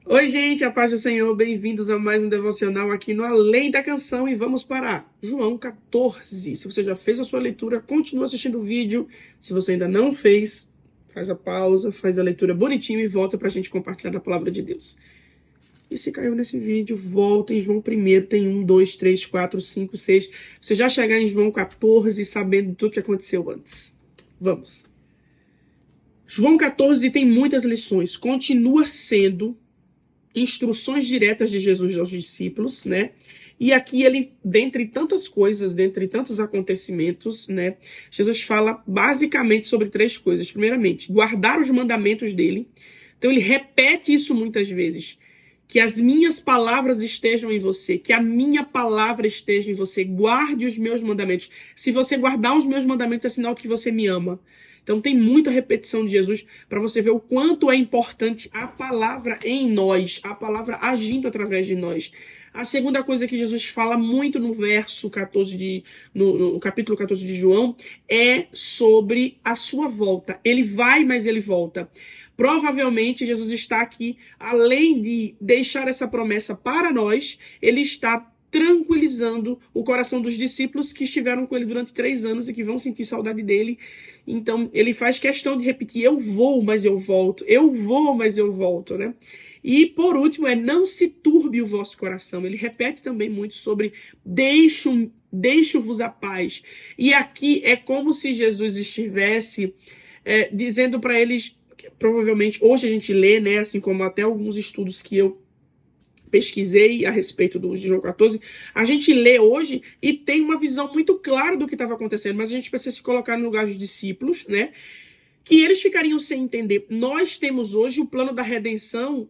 Oi, gente, a paz do Senhor, bem-vindos a mais um devocional aqui no Além da Canção e vamos para João 14. Se você já fez a sua leitura, continua assistindo o vídeo. Se você ainda não fez, faz a pausa, faz a leitura bonitinho e volta para a gente compartilhar a palavra de Deus. E se caiu nesse vídeo, volta em João 1, tem 1, 2, 3, 4, 5, 6. Você já chegar em João 14 sabendo tudo que aconteceu antes. Vamos. João 14 tem muitas lições, continua sendo instruções diretas de Jesus aos discípulos, né? E aqui ele, dentre tantas coisas, dentre tantos acontecimentos, né? Jesus fala basicamente sobre três coisas. Primeiramente, guardar os mandamentos dele. Então ele repete isso muitas vezes. Que as minhas palavras estejam em você, que a minha palavra esteja em você. Guarde os meus mandamentos. Se você guardar os meus mandamentos, é sinal que você me ama. Então tem muita repetição de Jesus para você ver o quanto é importante a palavra em nós, a palavra agindo através de nós. A segunda coisa que Jesus fala muito no verso 14 no capítulo 14 de João é sobre a sua volta. Ele vai, mas ele volta. Provavelmente Jesus está aqui, além de deixar essa promessa para nós, ele está tranquilizando o coração dos discípulos que estiveram com ele durante 3 anos e que vão sentir saudade dele. Então, ele faz questão de repetir: eu vou, mas eu volto. Eu vou, mas eu volto, né? E, por último, não se turbe o vosso coração. Ele repete também muito sobre deixo-vos a paz. E aqui é como se Jesus estivesse dizendo para eles, provavelmente, hoje a gente lê, né, assim como até alguns estudos que eu pesquisei a respeito de João 14, a gente lê hoje e tem uma visão muito clara do que estava acontecendo, mas a gente precisa se colocar no lugar dos discípulos, né? Que eles ficariam sem entender. Nós temos hoje o plano da redenção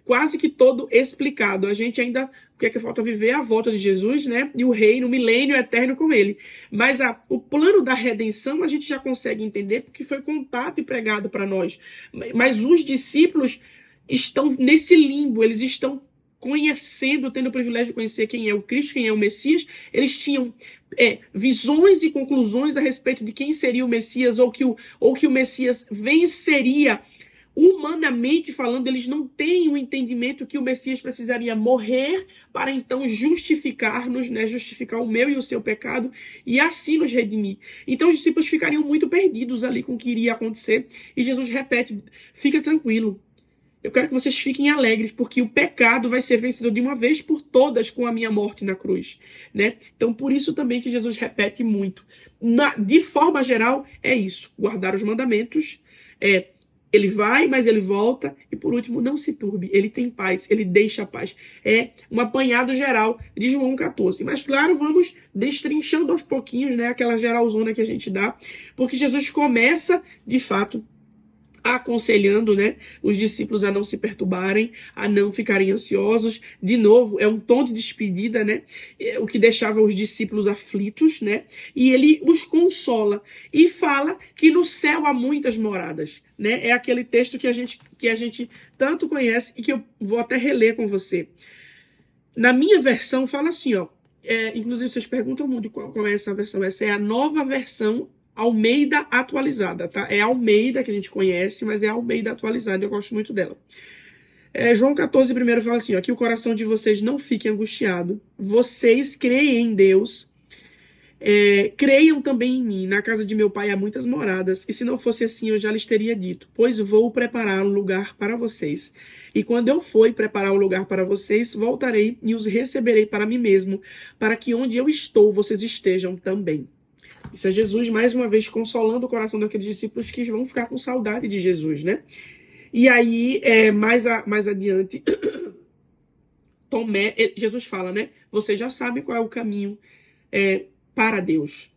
quase que todo explicado. A gente ainda, o que é que falta viver? A volta de Jesus, né? E o reino, o milênio eterno com ele. Mas o plano da redenção a gente já consegue entender porque foi contado e pregado para nós. Mas os discípulos estão nesse limbo, eles estão conhecendo, tendo o privilégio de conhecer quem é o Cristo, quem é o Messias. Eles tinham visões e conclusões a respeito de quem seria o Messias, ou que o Messias venceria. Humanamente falando, eles não têm o entendimento que o Messias precisaria morrer para então justificar-nos, né? Justificar o meu e o seu pecado e assim nos redimir. Então os discípulos ficariam muito perdidos ali com o que iria acontecer. E Jesus repete: fica tranquilo. Eu quero que vocês fiquem alegres, porque o pecado vai ser vencido de uma vez por todas com a minha morte na cruz, né? Então, por isso também que Jesus repete muito. De forma geral, é isso. Guardar os mandamentos, ele vai, mas ele volta. E por último, não se turbe. Ele tem paz, ele deixa a paz. É um apanhado geral de João 14. Mas claro, vamos destrinchando aos pouquinhos, né? Aquela geralzona que a gente dá. Porque Jesus começa, de fato, aconselhando, né, os discípulos a não se perturbarem, a não ficarem ansiosos. De novo, é um tom de despedida, né, o que deixava os discípulos aflitos, né, e ele os consola e fala que no céu há muitas moradas, né, é aquele texto que a gente tanto conhece e que eu vou até reler com você. Na minha versão fala assim, ó, inclusive vocês perguntam muito qual é essa versão. Essa é a nova versão Almeida atualizada, tá? É Almeida que a gente conhece, mas é Almeida atualizada, eu gosto muito dela. João 14 primeiro fala assim, ó, que o coração de vocês não fique angustiado. Vocês creem em Deus, creiam também em mim. Na casa de meu pai há muitas moradas, e se não fosse assim eu já lhes teria dito, pois vou preparar um lugar para vocês. E quando eu for preparar um lugar para vocês, voltarei e os receberei para mim mesmo, para que onde eu estou vocês estejam também. Isso é Jesus, mais uma vez, consolando o coração daqueles discípulos que vão ficar com saudade de Jesus, né? E aí, mais adiante, Tomé, Jesus fala, né? Vocês já sabem qual é o caminho para Deus.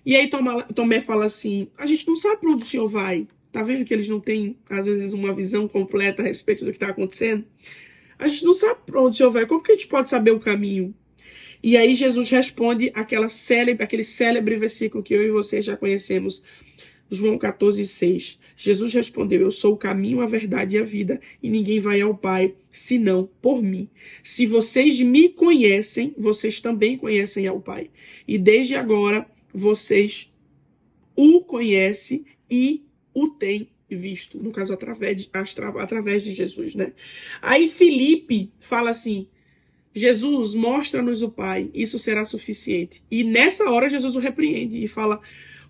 E aí Tomé fala assim, a gente não sabe para onde o Senhor vai. Tá vendo que eles não têm, às vezes, uma visão completa a respeito do que está acontecendo? A gente não sabe para onde o Senhor vai. Como que a gente pode saber o caminho? E aí Jesus responde aquele célebre versículo que eu e você já conhecemos, João 14, 6. Jesus respondeu, eu sou o caminho, a verdade e a vida, e ninguém vai ao Pai, senão por mim. Se vocês me conhecem, vocês também conhecem ao Pai. E desde agora, vocês o conhecem e o têm visto, no caso através de Jesus, né? Aí Filipe fala assim: Jesus, mostra-nos o Pai, isso será suficiente. E nessa hora Jesus o repreende e fala: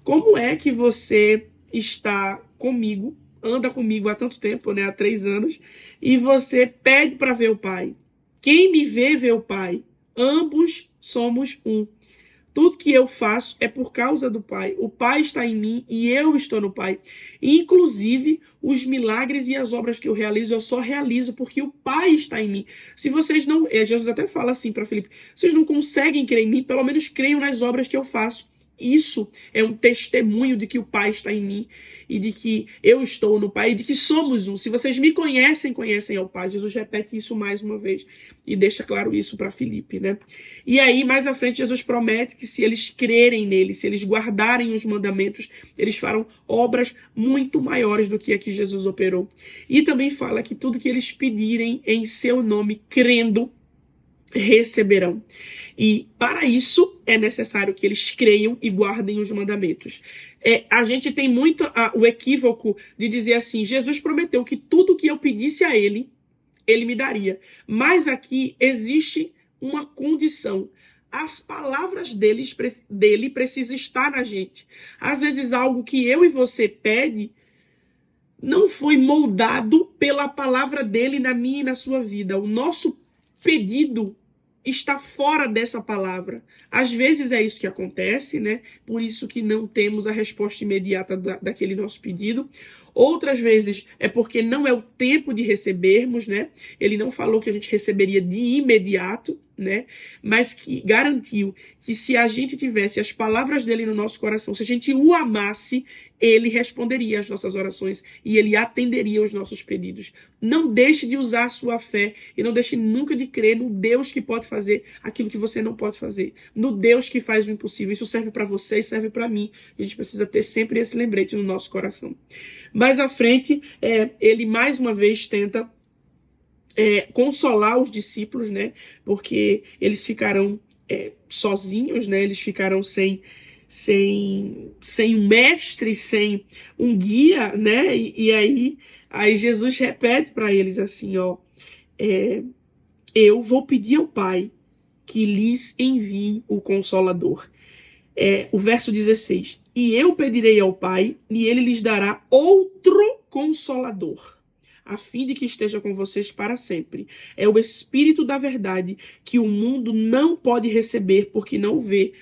como é que você está comigo, anda comigo há tanto tempo, né, há 3 anos, e você pede para ver o Pai? Quem me vê, vê o Pai. Ambos somos um. Tudo que eu faço é por causa do Pai. O Pai está em mim e eu estou no Pai. Inclusive, os milagres e as obras que eu realizo, eu só realizo porque o Pai está em mim. Se vocês não... Jesus até fala assim para Filipe: vocês não conseguem crer em mim, pelo menos creiam nas obras que eu faço. Isso é um testemunho de que o Pai está em mim e de que eu estou no Pai e de que somos um. Se vocês me conhecem, conhecem ao Pai. Jesus repete isso mais uma vez e deixa claro isso para Filipe, né? E aí, mais à frente, Jesus promete que se eles crerem nele, se eles guardarem os mandamentos, eles farão obras muito maiores do que a que Jesus operou. E também fala que tudo que eles pedirem em seu nome, crendo, receberão. E para isso é necessário que eles creiam e guardem os mandamentos. A gente tem muito o equívoco de dizer assim: Jesus prometeu que tudo que eu pedisse a ele, ele me daria. Mas aqui existe uma condição. As palavras dele precisam estar na gente. Às vezes algo que eu e você pede não foi moldado pela palavra dele na minha e na sua vida. O nosso pedido está fora dessa palavra. Às vezes é isso que acontece, né? Por isso que não temos a resposta imediata daquele nosso pedido. Outras vezes é porque não é o tempo de recebermos, né? Ele não falou que a gente receberia de imediato, né? Mas que garantiu que se a gente tivesse as palavras dele no nosso coração, se a gente o amasse, ele responderia às nossas orações e ele atenderia os nossos pedidos. Não deixe de usar a sua fé e não deixe nunca de crer no Deus que pode fazer aquilo que você não pode fazer. No Deus que faz o impossível. Isso serve para você e serve para mim. A gente precisa ter sempre esse lembrete no nosso coração. Mais à frente, ele mais uma vez tenta consolar os discípulos, né? Porque eles ficarão sozinhos, né? Eles ficarão sem um mestre, sem um guia, né? E aí Jesus repete para eles assim, ó: eu vou pedir ao Pai que lhes envie o Consolador. O verso 16: e eu pedirei ao Pai e ele lhes dará outro Consolador, a fim de que esteja com vocês para sempre. É o Espírito da verdade, que o mundo não pode receber porque não o vê,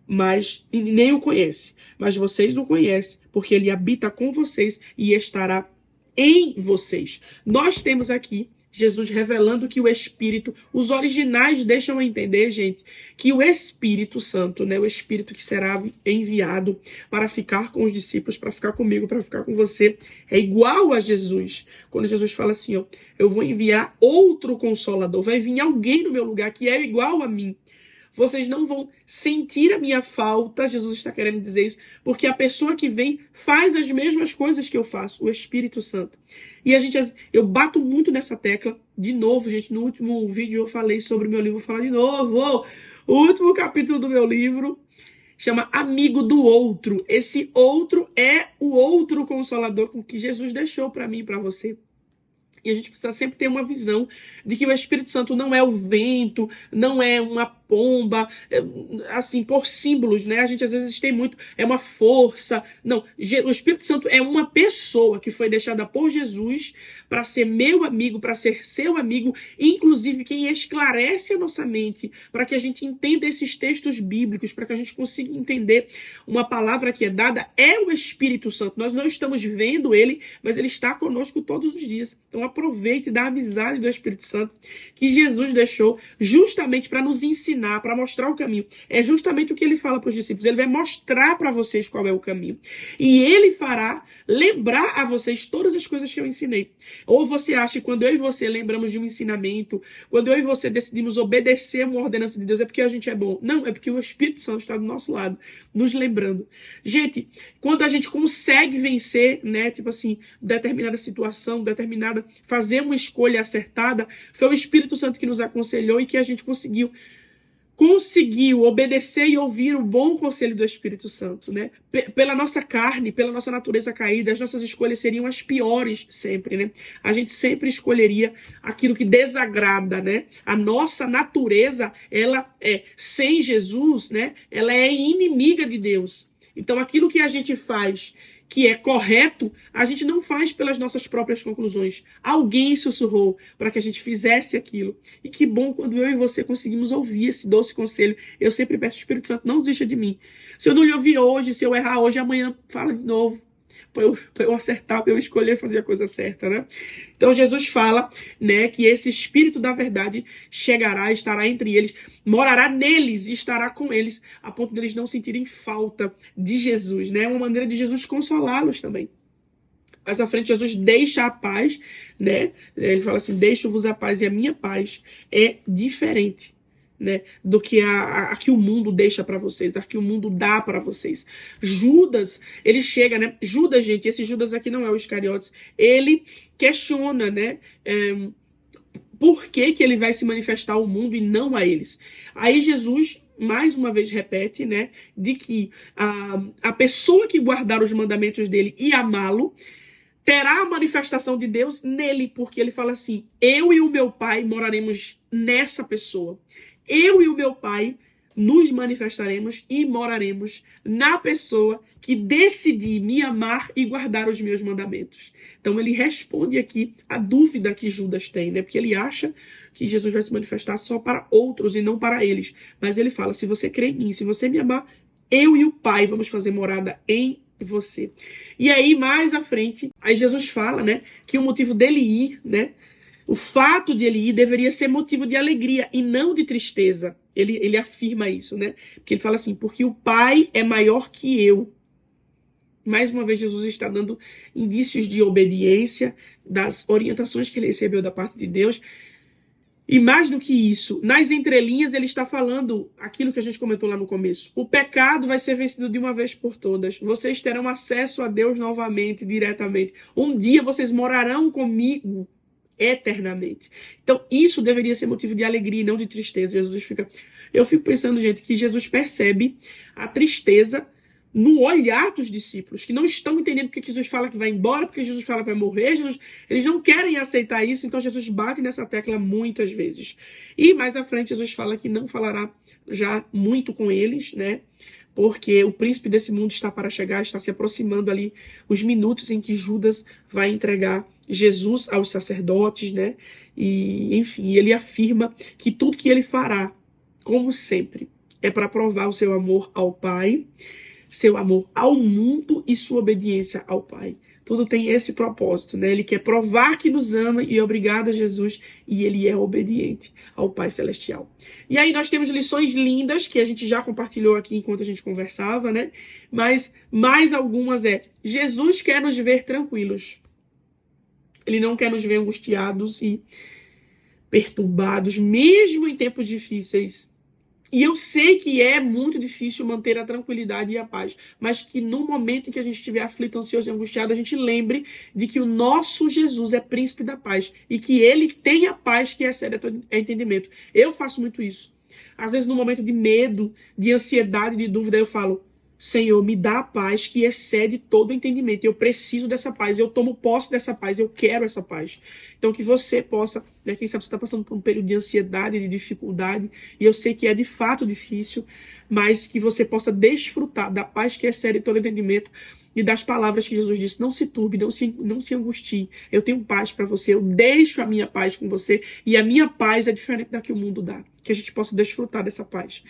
mas nem o conhece. Mas vocês o conhecem, porque ele habita com vocês e estará em vocês. Nós temos aqui Jesus revelando que o Espírito, os originais deixam a entender, gente, que o Espírito Santo, né, o Espírito que será enviado para ficar com os discípulos, para ficar comigo, para ficar com você, é igual a Jesus. Quando Jesus fala assim, ó: eu vou enviar outro Consolador, vai vir alguém no meu lugar que é igual a mim. Vocês não vão sentir a minha falta, Jesus está querendo dizer isso, porque a pessoa que vem faz as mesmas coisas que eu faço, o Espírito Santo. E eu bato muito nessa tecla, de novo, gente, no último vídeo eu falei sobre o meu livro, vou falar de novo. O último capítulo do meu livro chama Amigo do Outro. Esse outro é o outro Consolador que Jesus deixou para mim e para você. E a gente precisa sempre ter uma visão de que o Espírito Santo não é o vento, não é uma pomba, assim, por símbolos, né? A gente às vezes tem muito, é uma força. Não, o Espírito Santo é uma pessoa que foi deixada por Jesus para ser meu amigo, para ser seu amigo, inclusive quem esclarece a nossa mente, para que a gente entenda esses textos bíblicos, para que a gente consiga entender uma palavra que é dada, é o Espírito Santo. Nós não estamos vendo ele, mas ele está conosco todos os dias. Então aproveite da amizade do Espírito Santo que Jesus deixou justamente para nos ensinar, para mostrar o caminho. É justamente o que ele fala para os discípulos. Ele vai mostrar para vocês qual é o caminho. E ele fará lembrar a vocês todas as coisas que eu ensinei. Ou você acha que quando eu e você lembramos de um ensinamento, quando eu e você decidimos obedecer uma ordenança de Deus, é porque a gente é bom. Não, é porque o Espírito Santo está do nosso lado, nos lembrando. Gente, quando a gente consegue vencer, né, tipo assim, determinada situação, fazer uma escolha acertada, foi o Espírito Santo que nos aconselhou e que a gente conseguiu conseguiu obedecer e ouvir o bom conselho do Espírito Santo, né? Pela nossa carne, pela nossa natureza caída, as nossas escolhas seriam as piores sempre, né? A gente sempre escolheria aquilo que desagrada, né? A nossa natureza, ela é sem Jesus, né? Ela é inimiga de Deus. Então, aquilo que a gente faz que é correto, a gente não faz pelas nossas próprias conclusões. Alguém sussurrou para que a gente fizesse aquilo. E que bom quando eu e você conseguimos ouvir esse doce conselho. Eu sempre peço ao Espírito Santo, não desista de mim. Se eu não lhe ouvir hoje, se eu errar hoje, amanhã fala de novo. Para eu acertar, para eu escolher fazer a coisa certa, né? Então Jesus fala, né, que esse Espírito da verdade chegará, estará entre eles, morará neles e estará com eles, a ponto deles não sentirem falta de Jesus, né? É uma maneira de Jesus consolá-los também. Mais à frente, Jesus deixa a paz, né? Ele fala assim, deixo-vos a paz, e a minha paz é diferente, né, do que a que o mundo deixa para vocês, a que o mundo dá para vocês. Judas, ele chega, né? Judas, gente, esse Judas aqui não é o Iscariotes, ele questiona, né? Por que ele vai se manifestar ao mundo e não a eles? Aí Jesus mais uma vez repete, né, de que a pessoa que guardar os mandamentos dele e amá-lo terá a manifestação de Deus nele, porque ele fala assim, eu e o meu Pai moraremos nessa pessoa. Eu e o meu Pai nos manifestaremos e moraremos na pessoa que decidir me amar e guardar os meus mandamentos. Então ele responde aqui a dúvida que Judas tem, né? Porque ele acha que Jesus vai se manifestar só para outros e não para eles. Mas ele fala, se você crê em mim, se você me amar, eu e o Pai vamos fazer morada em você. E aí, mais à frente, aí Jesus fala, né, que o motivo dele ir, né, o fato de ele ir deveria ser motivo de alegria e não de tristeza. Ele afirma isso, né? Porque ele fala assim, porque o Pai é maior que eu. Mais uma vez, Jesus está dando indícios de obediência, das orientações que ele recebeu da parte de Deus. E mais do que isso, nas entrelinhas ele está falando aquilo que a gente comentou lá no começo. O pecado vai ser vencido de uma vez por todas. Vocês terão acesso a Deus novamente, diretamente. Um dia vocês morarão comigo eternamente. Então isso deveria ser motivo de alegria e não de tristeza. Eu fico pensando, gente, que Jesus percebe a tristeza no olhar dos discípulos, que não estão entendendo porque Jesus fala que vai embora, porque Jesus fala que vai morrer, eles não querem aceitar isso, então Jesus bate nessa tecla muitas vezes. E mais à frente Jesus fala que não falará já muito com eles, né? Porque o príncipe desse mundo está para chegar, está se aproximando ali os minutos em que Judas vai entregar Jesus aos sacerdotes, né? E, enfim, ele afirma que tudo que ele fará, como sempre, é para provar o seu amor ao Pai, seu amor ao mundo e sua obediência ao Pai. Tudo tem esse propósito, né? Ele quer provar que nos ama e é obrigado a Jesus, e ele é obediente ao Pai Celestial. E aí nós temos lições lindas que a gente já compartilhou aqui enquanto a gente conversava, né? Mas mais algumas Jesus quer nos ver tranquilos. Ele não quer nos ver angustiados e perturbados, mesmo em tempos difíceis. E eu sei que é muito difícil manter a tranquilidade e a paz, mas que no momento em que a gente estiver aflito, ansioso e angustiado, a gente lembre de que o nosso Jesus é príncipe da paz e que ele tem a paz que excede a entendimento. Eu faço muito isso. Às vezes, no momento de medo, de ansiedade, de dúvida, eu falo, Senhor, me dá a paz que excede todo o entendimento. Eu preciso dessa paz, eu tomo posse dessa paz, eu quero essa paz. Então que você possa, né, quem sabe você está passando por um período de ansiedade, de dificuldade, e eu sei que é de fato difícil, mas que você possa desfrutar da paz que excede todo o entendimento e das palavras que Jesus disse, não se turbe, não se angustie, eu tenho paz para você, eu deixo a minha paz com você, e a minha paz é diferente da que o mundo dá, que a gente possa desfrutar dessa paz.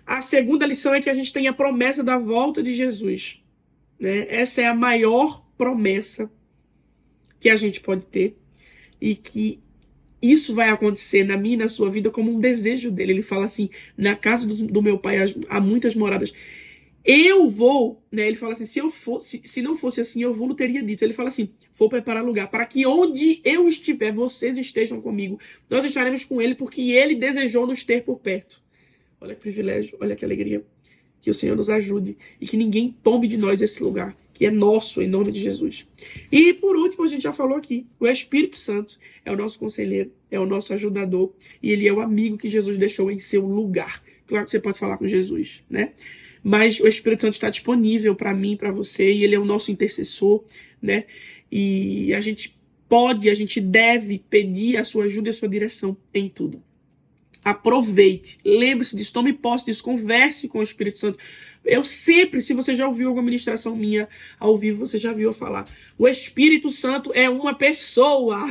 A segunda lição é que a gente tem a promessa da volta de Jesus, né? Essa é a maior promessa que a gente pode ter e que isso vai acontecer na minha e na sua vida como um desejo dele. Ele fala assim, na casa do meu pai há muitas moradas. Eu vou, né? Ele fala assim, se não fosse assim, eu vou, não teria dito. Ele fala assim, vou preparar lugar para que onde eu estiver, vocês estejam comigo. Nós estaremos com ele porque ele desejou nos ter por perto. Olha que privilégio, olha que alegria. Que o Senhor nos ajude e que ninguém tome de nós esse lugar que é nosso, em nome de Jesus. E por último, a gente já falou aqui, o Espírito Santo é o nosso conselheiro, é o nosso ajudador, e ele é o amigo que Jesus deixou em seu lugar. Claro que você pode falar com Jesus, né? Mas o Espírito Santo está disponível para mim, para você, e ele é o nosso intercessor, né? E a gente deve pedir a sua ajuda e a sua direção em tudo. Aproveite, lembre-se disso, tome posse disso, converse com o Espírito Santo. Eu sempre, se você já ouviu alguma ministração minha ao vivo, você já viu eu falar, o Espírito Santo é uma pessoa.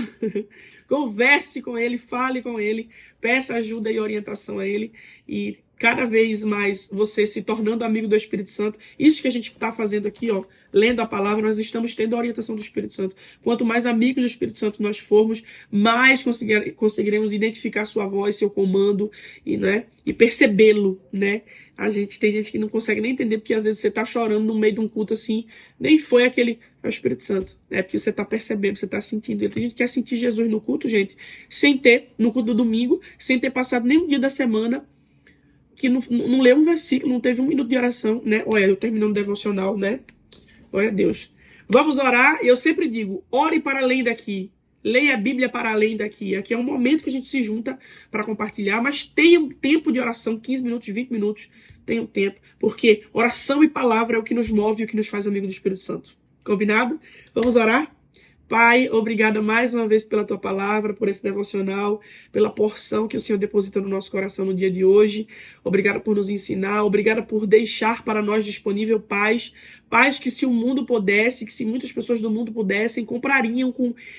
Converse com ele, fale com ele, peça ajuda e orientação a ele, e cada vez mais você se tornando amigo do Espírito Santo. Isso que a gente está fazendo aqui, ó, lendo a palavra, nós estamos tendo a orientação do Espírito Santo. Quanto mais amigos do Espírito Santo nós formos, mais conseguiremos identificar sua voz, seu comando, e percebê-lo, né? Tem gente que não consegue nem entender, porque às vezes você está chorando no meio de um culto assim, nem foi aquele, é o Espírito Santo, né? Porque você está percebendo, você está sentindo ele. Tem gente que quer sentir Jesus no culto, gente, no culto do domingo, sem ter passado nenhum dia da semana, que não leu um versículo, não teve um minuto de oração, né? Olha, eu terminando o devocional, né? Glória a Deus. Vamos orar, e eu sempre digo, ore para além daqui. Leia a Bíblia para além daqui. Aqui é um momento que a gente se junta para compartilhar, mas tenha um tempo de oração, 15 minutos, 20 minutos, tenha um tempo, porque oração e palavra é o que nos move e o que nos faz amigo do Espírito Santo. Combinado? Vamos orar? Pai, obrigada mais uma vez pela tua palavra, por esse devocional, pela porção que o Senhor depositou no nosso coração no dia de hoje. Obrigada por nos ensinar, obrigada por deixar para nós disponível paz que se o mundo pudesse, que se muitas pessoas do mundo pudessem, comprariam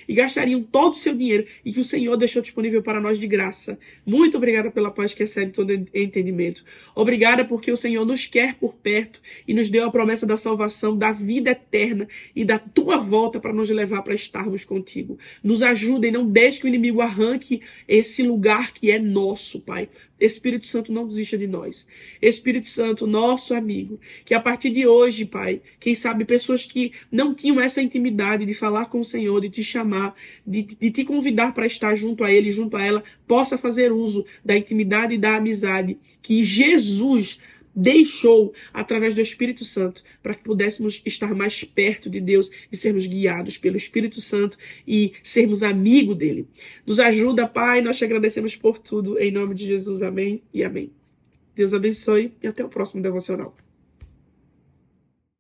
e gastariam todo o seu dinheiro, e que o Senhor deixou disponível para nós de graça. Muito obrigada pela paz que excede todo entendimento. Obrigada porque o Senhor nos quer por perto e nos deu a promessa da salvação, da vida eterna e da tua volta para nos levar para estarmos contigo. Nos ajuda e não deixe que o inimigo arranque esse lugar que é nosso, Pai. Espírito Santo, não desista de nós. Espírito Santo, nosso amigo, que a partir de hoje, Pai, quem sabe pessoas que não tinham essa intimidade de falar com o Senhor, de te chamar, de te convidar para estar junto a Ele, junto a ela, possa fazer uso da intimidade e da amizade que Jesus deixou através do Espírito Santo para que pudéssemos estar mais perto de Deus e sermos guiados pelo Espírito Santo e sermos amigo dele. Nos ajuda, Pai, nós te agradecemos por tudo, em nome de Jesus, amém e amém. Deus abençoe e até o próximo devocional.